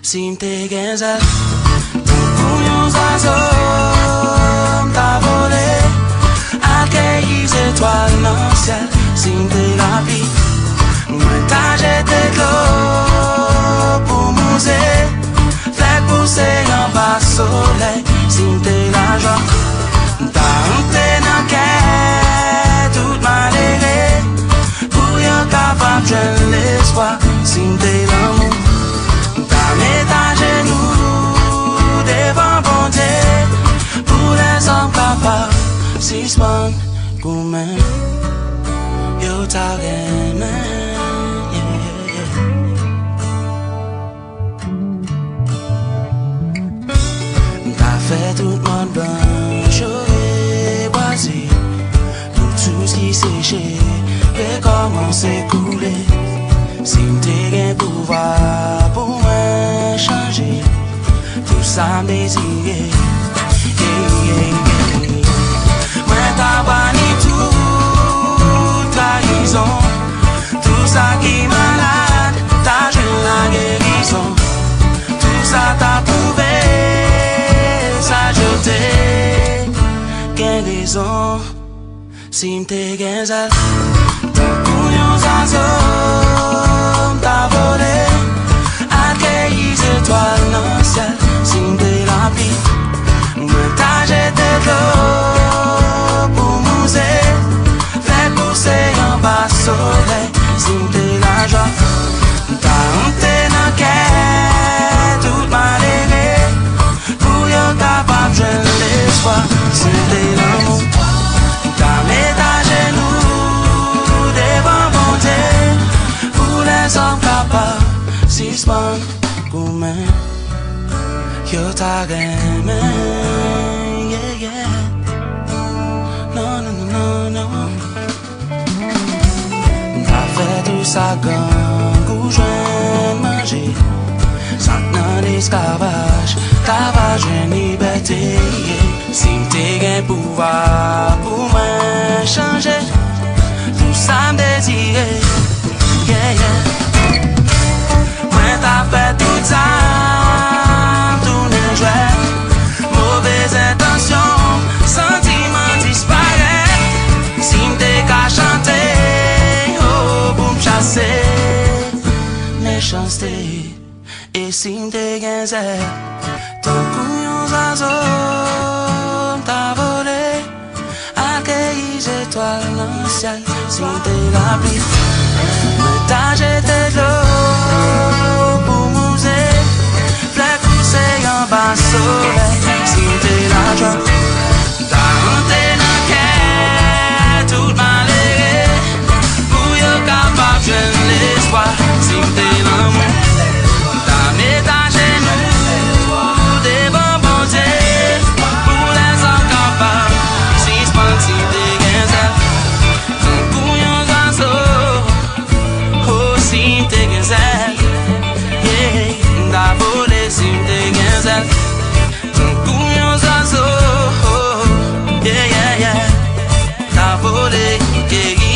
Si m'te gen zel, ton kou yon zazom ta volé, accueillis étoiles dans le ciel. Si m'te la pli, mwen ta jete l'eau pour mouser, fait pousser en bas soleil. Si m'te la joie, ta honte nan kè, tout maléré, pour yon capable jeune l'espoir. Si m'te l'amour, mets à genoux devant bon Dieu, pour les hommes capables, si s'pon koumen, yo ta remen, T'as fait tout le monde blanc, et boisé, tout ce qui séché, et commence à couler. Si m'te gen pouvoir pour moi changer tout ça désiré, moi t'as banni toute trahison, tout ça qui malade, t'as joué la guérison, tout ça t'as prouvé, ça jeté, qu'en raison, si m'te gen zel, ton couillon zazom ta volé, accueillis étoiles dans le ciel. Si m'te la pli, mwen ta jete l'eau pour mouser, fait pousser en bas soleil. Si m'te la joie, ta honte nan kè, tout maléré, pour yon capable jeune l'espoir. Si m'te l'amour, ta met à genoux devant mon Dieu, pour les hommes capables, si s'pon koumen, yo ta remen, yeah, yeah. Non, non, non, non, non. T'as fait tout ça gang ou jwen manger, ça nan l'esclavage, t'as va jwen liberté, yeah. Si m'te gen pouvoir pour moi changer tout ça m'désiré, yeah, yeah. Moi t'as fait tout ça, tourner jouet, mauvaise intention, sentiment disparaît. Si m'te ka chanter, oh, pour m'chasser méchanceté. Et si m'te gen zel, ton couillon zazom ta volé, accueillis étoiles dans le ciel. Si m'te la pli, mwen ta jete l'eau pour mouser, fait pousser en bas soleil. Si m'te la joie, ta honte nan kè, tout maléré, pour yon capable jeune l'espoir. Si m'te l'amour, ta met à genoux devant bon Dieu, pour les hommes capables, si s'pon si t'te gen zel, ton couillon zazo, oh si t'te gen zel, yeah, t'as volé si t'te gen zel, ton couillon zazo, oh, yeah, yeah, yeah, t'as volé, yeah, yeah.